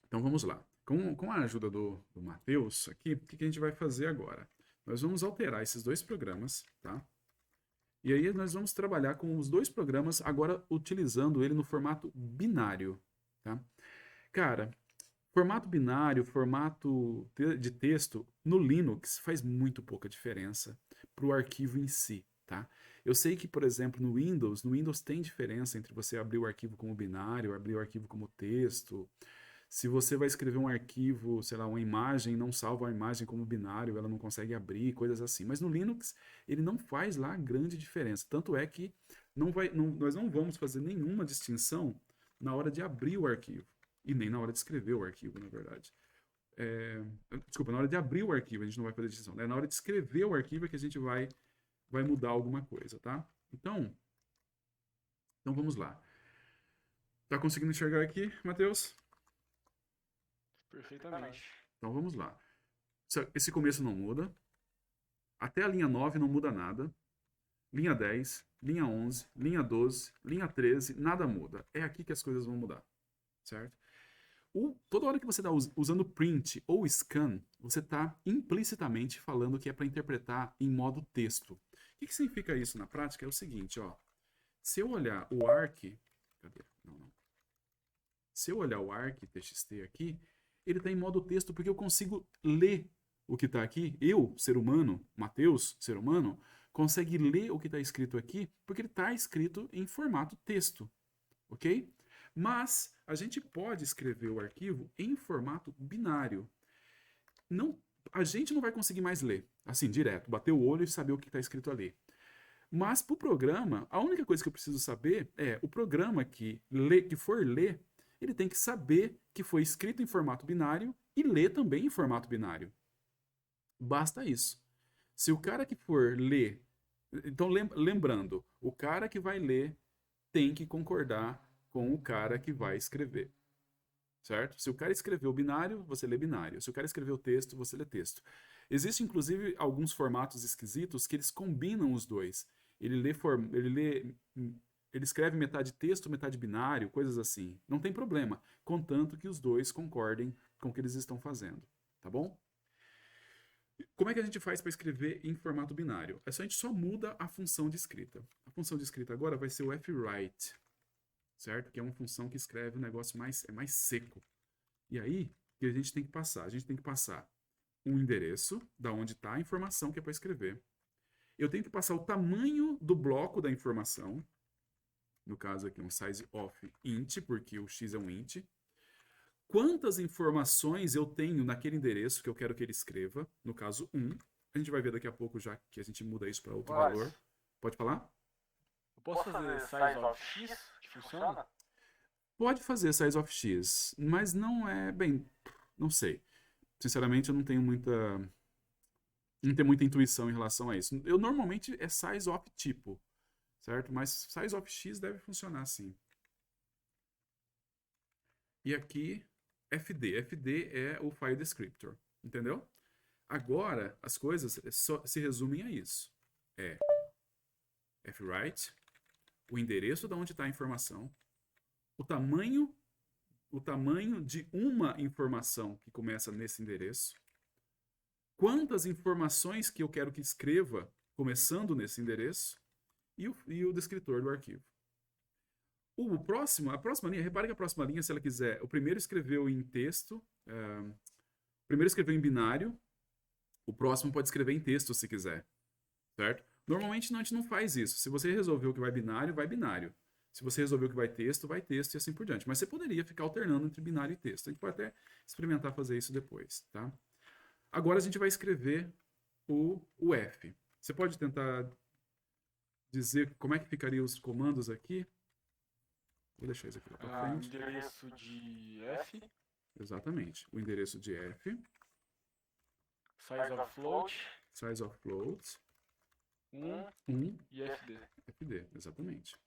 Então vamos lá. Com a ajuda do Matheus aqui, o que a gente vai fazer agora? Nós vamos alterar esses dois programas, tá? E aí nós vamos trabalhar com os dois programas, agora utilizando ele no formato binário, tá? Cara, formato binário, de texto, no Linux faz muito pouca diferença para o arquivo em si, tá? Eu sei que, por exemplo, no Windows tem diferença entre você abrir o arquivo como binário, abrir o arquivo como texto. Se você vai escrever um arquivo, sei lá, uma imagem, não salva a imagem como binário, ela não consegue abrir, coisas assim. Mas no Linux, ele não faz lá grande diferença. Tanto é que nós não vamos fazer nenhuma distinção na hora de abrir o arquivo. E nem na hora de escrever o arquivo, na verdade. É, desculpa, na hora de abrir o arquivo a gente não vai fazer distinção. Né? Na hora de escrever o arquivo é que a gente vai mudar alguma coisa, tá? Então vamos lá. Tá conseguindo enxergar aqui, Matheus? Perfeitamente. Então vamos lá. Esse começo não muda. Até a linha 9 não muda nada. Linha 10, linha 11, linha 12, linha 13, nada muda. É aqui que as coisas vão mudar, certo? Toda hora que você está usando print ou scan, você está implicitamente falando que é para interpretar em modo texto. O que significa isso na prática? É o seguinte, ó. Se eu olhar o arc, cadê? Não, não. Se eu olhar o arc.txt aqui, ele está em modo texto porque eu consigo ler o que está aqui. Eu, ser humano, Mateus, ser humano, consegue ler o que está escrito aqui porque ele está escrito em formato texto, ok? Mas a gente pode escrever o arquivo em formato binário. Não, a gente não vai conseguir mais ler, assim, direto, bater o olho e saber o que está escrito ali. Mas para o programa, a única coisa que eu preciso saber é o programa que for ler, ele tem que saber que foi escrito em formato binário e ler também em formato binário. Basta isso. Se o cara que for ler. Então, lembrando, o cara que vai ler tem que concordar com o cara que vai escrever. Certo? Se o cara escreveu binário, você lê binário. Se o cara escreveu texto, você lê texto. Existem, inclusive, alguns formatos esquisitos que eles combinam os dois. Ele escreve metade texto, metade binário, coisas assim. Não tem problema, contanto que os dois concordem com o que eles estão fazendo. Tá bom? Como é que a gente faz para escrever em formato binário? A gente só muda a função de escrita. A função de escrita agora vai ser o fwrite, certo? Que é uma função que escreve um negócio mais seco. E aí, o que a gente tem que passar? A gente tem que passar um endereço da onde está a informação que é para escrever. Eu tenho que passar o tamanho do bloco da informação, no caso aqui um size of int, porque o x é um int. Quantas informações eu tenho naquele endereço que eu quero que ele escreva, no caso 1. A gente vai ver daqui a pouco já que a gente muda isso para outro valor. Mas Pode falar? eu posso fazer size of x que funciona? Pode fazer size of x, mas não é bem, não sei. Sinceramente, eu não tenho muita intuição em relação a isso. Eu normalmente é size of tipo, certo? Mas size of x deve funcionar sim. E aqui fd. fd é o file descriptor, entendeu? Agora as coisas só se resumem a isso. É fwrite, o endereço de onde está a informação, o tamanho, o tamanho de uma informação que começa nesse endereço, quantas informações que eu quero que escreva começando nesse endereço e o descritor do arquivo. A próxima linha, repare que a próxima linha, se ela quiser, o primeiro escreveu em texto, o primeiro escreveu em binário, o próximo pode escrever em texto se quiser, certo? Normalmente a gente não faz isso. Se você resolveu que vai binário, vai binário. Se você resolveu que vai texto e assim por diante. Mas você poderia ficar alternando entre binário e texto. A gente pode até experimentar fazer isso depois, tá? Agora a gente vai escrever o F. Você pode tentar dizer como é que ficariam os comandos aqui? Vou deixar isso aqui lá para frente. Endereço de f, Exatamente. O endereço de F, size of float, size of float, 1 1, e fd. FD. Exatamente.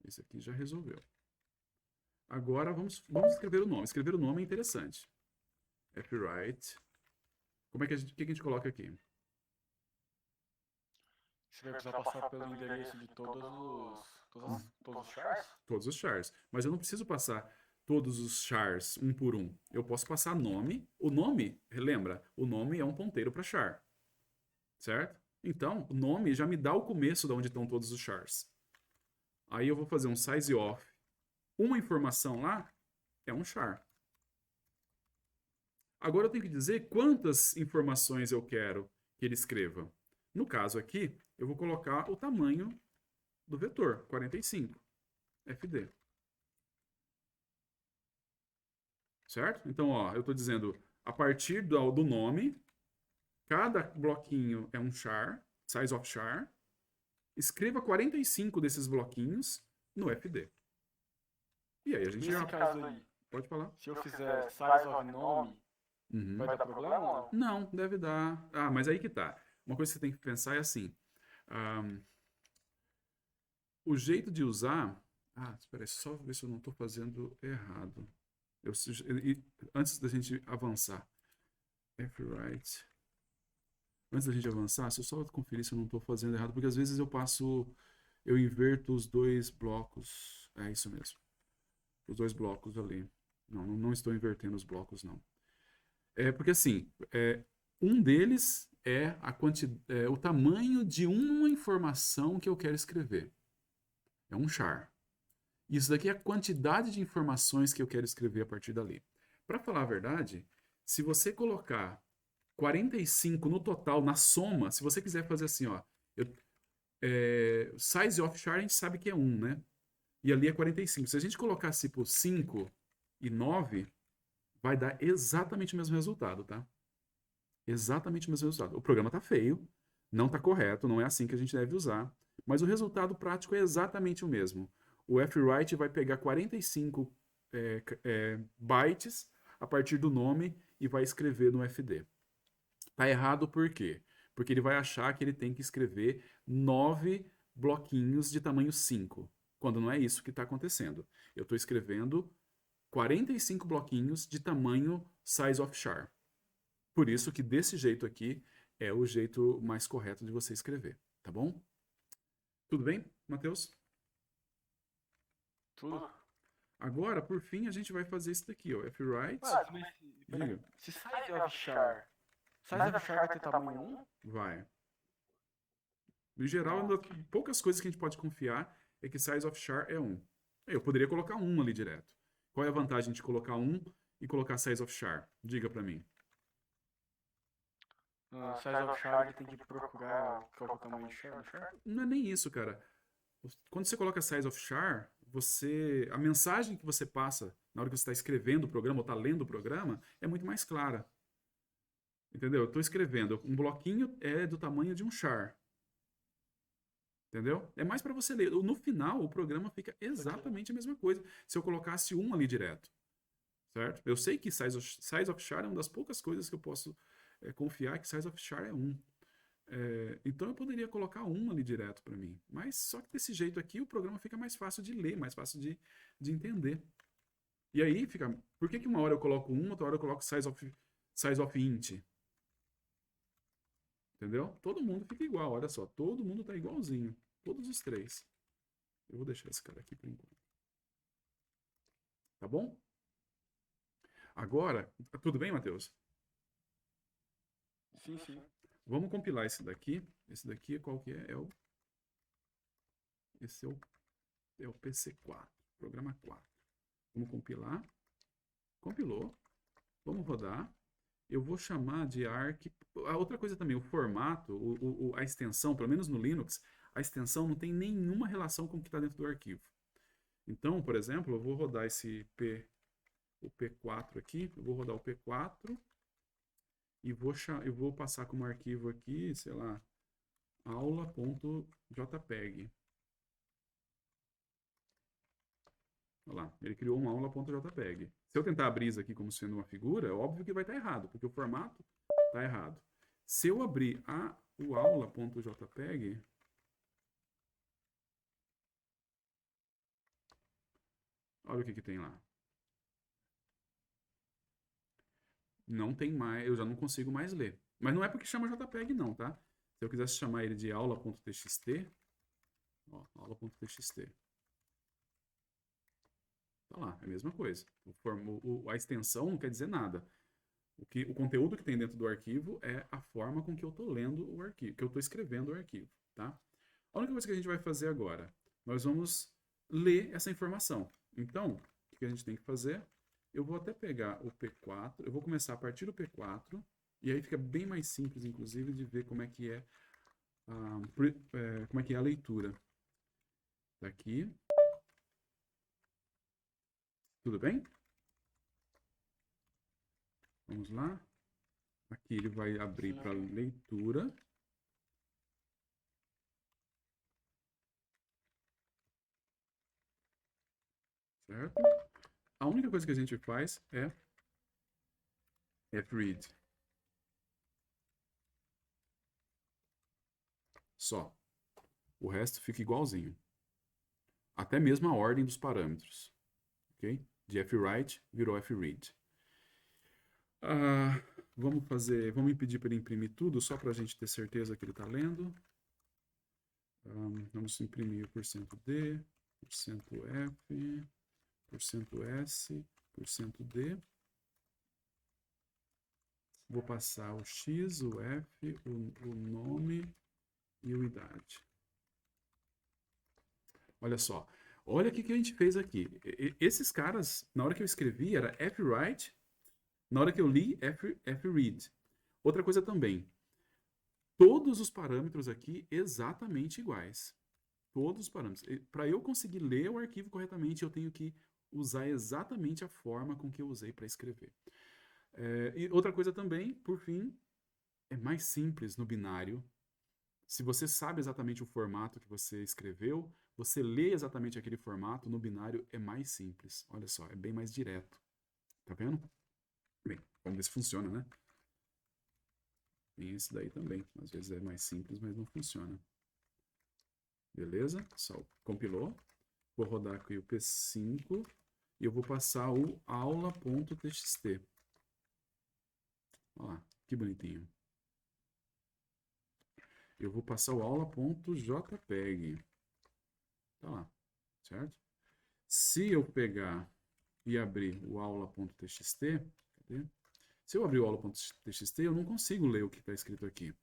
Esse aqui já resolveu. Agora vamos escrever o nome. Escrever o nome é interessante. Fwrite. Como é que que a gente coloca aqui? Você vai precisar passar pelo endereço de todos os chars? Todos os chars. Mas eu não preciso passar. todos os chars um por um? Eu posso passar nome. O nome, lembra, o nome é um ponteiro para char, certo? Então, o nome já me dá o começo de onde estão todos os chars. Aí eu vou fazer um size off. Uma informação lá é um char. Agora eu tenho que dizer quantas informações eu quero que ele escreva. No caso aqui, eu vou colocar o tamanho do vetor, 45, FD. Certo? Então, ó, eu estou dizendo, a partir do nome, cada bloquinho é um char, size of char. Escreva 45 desses bloquinhos no FD. E aí a gente Nesse caso aí, pode falar. se eu fizer size of nome, vai dar problema ou não? Não, deve dar. Ah, mas aí que tá. Uma coisa que você tem que pensar é assim. O jeito de usar. Ah, espera aí, só ver se eu não estou fazendo errado. Antes da gente avançar. Fwrite. Antes da gente avançar, se eu só conferir se eu não estou fazendo errado, porque às vezes eu inverto os dois blocos. É isso mesmo. Os dois blocos ali. Não estou invertendo os blocos, não. É porque assim, um deles é o tamanho de uma informação que eu quero escrever. É um char. Isso daqui é a quantidade de informações que eu quero escrever a partir dali. Para falar a verdade, se você colocar 45 no total, na soma, se você quiser fazer assim, ó, size of char a gente sabe que é 1, né? E ali é 45. Se a gente colocasse por 5 e 9, vai dar exatamente o mesmo resultado, tá? Exatamente o mesmo resultado. O programa tá feio, não tá correto, não é assim que a gente deve usar, mas o resultado prático é exatamente o mesmo. O fwrite vai pegar 45 bytes a partir do nome e vai escrever no FD. Tá errado por quê? Porque ele vai achar que ele tem que escrever 9 bloquinhos de tamanho 5, quando não é isso que está acontecendo. Eu estou escrevendo 45 bloquinhos de tamanho size of char. Por isso que desse jeito aqui é o jeito mais correto de você escrever, tá bom? Tudo bem, Matheus? Tudo. Agora, por fim, a gente vai fazer isso daqui, ó. Fwrite. Diga. Se size of char vai ter tamanho 1? Vai. No geral, poucas coisas que a gente pode confiar é que size of char é 1. Eu poderia colocar 1 ali direto. Qual é a vantagem de colocar 1 e colocar size of char? Diga pra mim. Size of char ele tem que procurar qual é o tamanho de char? Não é nem isso, cara. Quando você coloca size of char, a mensagem que você passa na hora que você está escrevendo o programa ou está lendo o programa é muito mais clara. Entendeu? Eu estou escrevendo, um bloquinho é do tamanho de um char. Entendeu? É mais para você ler. No final, o programa fica exatamente a mesma coisa se eu colocasse 1 ali direto. Certo? Eu sei que size of char é uma das poucas coisas que eu posso confiar que size of char é 1. Então eu poderia colocar 1 ali direto para mim. Mas só que desse jeito aqui o programa fica mais fácil de ler, mais fácil de entender. E aí fica. Por que uma hora eu coloco 1, outra hora eu coloco size of int? Entendeu? Todo mundo fica igual, olha só. Todo mundo tá igualzinho. Todos os três. Eu vou deixar esse cara aqui por enquanto. Tá bom? Agora, tudo bem, Matheus? Sim, sim. Vamos compilar esse daqui. Esse daqui, qual que é? Esse é o PC4, programa 4. Vamos compilar. Compilou. Vamos rodar. Eu vou chamar de arc. A outra coisa também, o formato, a extensão, pelo menos no Linux, a extensão não tem nenhuma relação com o que está dentro do arquivo. Então, por exemplo, eu vou rodar o P4 aqui, eu vou rodar o P4 e eu vou passar como arquivo aqui, sei lá, aula.jpg. Olha lá, ele criou um aula.jpg. Se eu tentar abrir isso aqui como sendo uma figura, é óbvio que vai estar errado, porque o formato está errado. Se eu abrir o aula.jpg, olha o que tem lá. Não tem mais, eu já não consigo mais ler. Mas não é porque chama JPEG não, tá? Se eu quisesse chamar ele de aula.txt, ó, aula.txt. Tá lá, é a mesma coisa. A extensão não quer dizer nada. O conteúdo que tem dentro do arquivo é a forma com que eu estou lendo o arquivo, que eu estou escrevendo o arquivo, tá? A única coisa que a gente vai fazer agora, nós vamos ler essa informação. Então, o que a gente tem que fazer? Eu vou até pegar o P4, eu vou começar a partir do P4, e aí fica bem mais simples, inclusive, de ver como é que é a leitura. Daqui. Tudo bem? Vamos lá. Aqui ele vai abrir para leitura. Certo? A única coisa que a gente faz é fread. Só. O resto fica igualzinho. Até mesmo a ordem dos parâmetros. Ok? De fwrite virou fread. Vamos impedir para ele imprimir tudo, só para a gente ter certeza que ele está lendo. Vamos imprimir o %D, %F, %S, %D. Vou passar o X, o F, o nome e o idade. Olha só. Olha o que a gente fez aqui. Esses caras, na hora que eu escrevi, era fwrite. Na hora que eu li, fread. Outra coisa também. Todos os parâmetros aqui exatamente iguais. Todos os parâmetros. Para eu conseguir ler o arquivo corretamente, eu tenho que usar exatamente a forma com que eu usei para escrever. E outra coisa também, por fim, é mais simples no binário. Se você sabe exatamente o formato que você escreveu, você lê exatamente aquele formato, no binário é mais simples. Olha só, é bem mais direto. Tá vendo? Bem, vamos ver se funciona, né? Tem esse daí também. Às vezes é mais simples, mas não funciona. Beleza? Só compilou. Vou rodar aqui o P5 e eu vou passar o aula.txt. Olha lá, que bonitinho. Eu vou passar o aula.jpg. Tá lá, certo? Se eu pegar e abrir o aula.txt, cadê? Se eu abrir o aula.txt, eu não consigo ler o que está escrito aqui.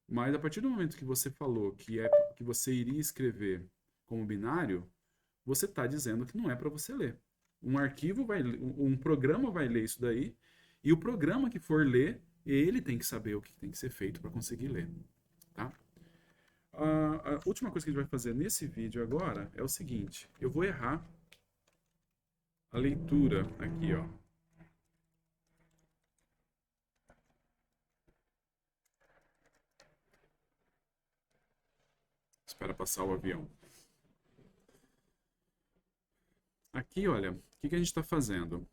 Mas a partir do momento que você falou que você iria escrever como binário, você está dizendo que não é para você ler. Um programa vai ler isso daí, e o programa que for ler, ele tem que saber o que tem que ser feito para conseguir ler. Tá? A última coisa que a gente vai fazer nesse vídeo agora é o seguinte: eu vou errar a leitura aqui, ó. Espera passar o avião. Aqui, olha, o que a gente está fazendo?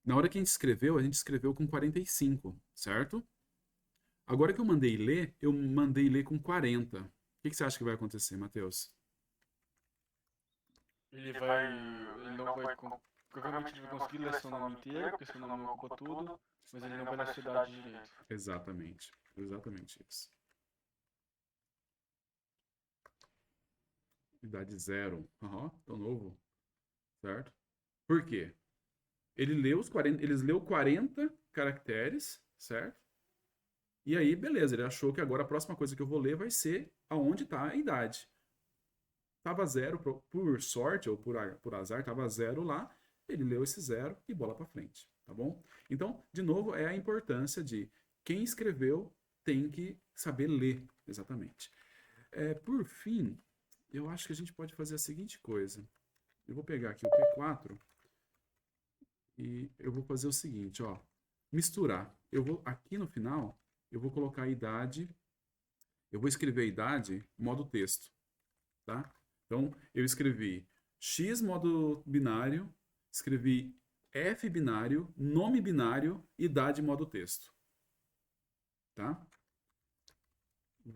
Na hora que a gente escreveu com 45, certo? Agora que eu mandei ler com 40. O que você acha que vai acontecer, Matheus? Ele não vai, provavelmente ele vai conseguir ler seu nome inteiro, porque seu nome ocupa tudo, mas ele não vai ler sua idade direito. Exatamente, exatamente isso. Idade 0. Tô novo. Certo? Por quê? Eles leu 40 caracteres, certo? E aí, beleza, ele achou que agora a próxima coisa que eu vou ler vai ser aonde está a idade. Tava 0, por sorte ou por azar, tava 0 lá, ele leu esse 0 e bola para frente, tá bom? Então, de novo, é a importância de quem escreveu tem que saber ler, exatamente. Por fim, eu acho que a gente pode fazer a seguinte coisa. Eu vou pegar aqui o P4 e eu vou fazer o seguinte, ó, misturar. Aqui no final, eu vou colocar a idade, eu vou escrever a idade modo texto, tá? Então, eu escrevi X modo binário, escrevi F binário, nome binário, idade modo texto. Tá? O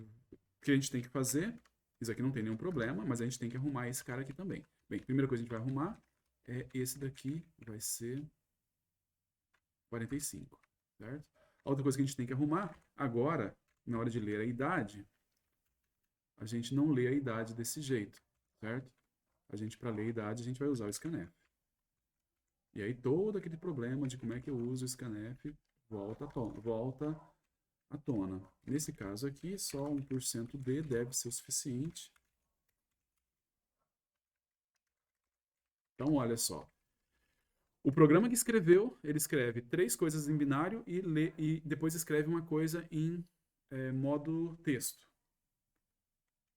que a gente tem que fazer? Isso aqui não tem nenhum problema, mas a gente tem que arrumar esse cara aqui também. Bem, a primeira coisa que a gente vai arrumar é esse daqui, vai ser 45, certo? A outra coisa que a gente tem que arrumar, agora, na hora de ler a idade, a gente não lê a idade desse jeito, certo? a gente, para ler a idade, a gente vai usar o scanf. E aí todo aquele problema de como é que eu uso o scanf volta à tona. Nesse caso aqui, só 1% D deve ser o suficiente. Então, olha só. O programa que escreveu, ele escreve 3 coisas em binário e depois escreve uma coisa em modo texto.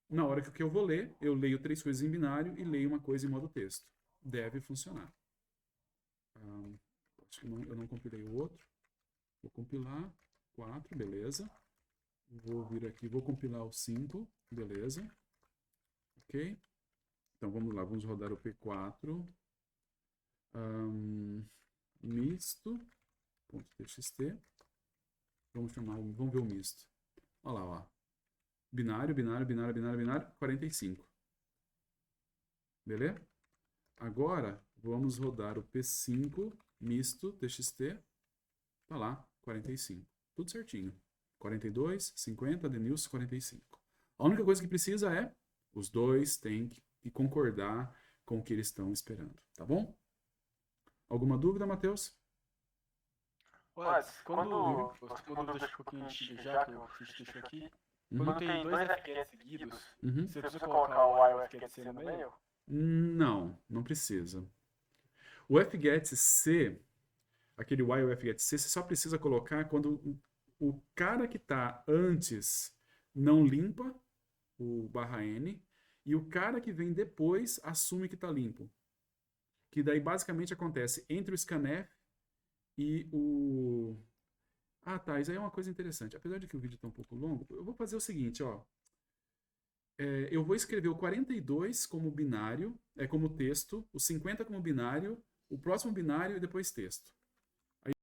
Na hora que eu vou ler, eu leio 3 coisas em binário e leio uma coisa em modo texto. Deve funcionar. Acho que eu não compilei o outro. Vou compilar 4, beleza. Vou vir aqui, vou compilar o 5, beleza. Ok? Então vamos lá, vamos rodar o P4. Misto.txt. Vamos ver o misto. Olha lá, ó. Binário, 45. Beleza? Agora, vamos rodar o P5 misto.txt. Tá lá, 45. Tudo certinho. 42, 50, Denilson, 45. A única coisa que precisa é os dois têm que concordar com o que eles estão esperando. Tá bom? Alguma dúvida, Matheus? Olha, quando deixa um pouquinho antiga já, que a gente deixou aqui, quando tem 2 FGET seguidos, você precisa colocar o IOFGET-C no meio? Não, não precisa. O FGET-C, aquele YOFGET-C, você só precisa colocar quando o cara que está antes não limpa o /n e o cara que vem depois assume que está limpo. Que daí basicamente acontece entre o scanf e o... Ah, tá, isso aí é uma coisa interessante. Apesar de que o vídeo está um pouco longo, eu vou fazer o seguinte, ó. Eu vou escrever o 42 como binário, como texto, o 50 como binário, o próximo binário e depois texto.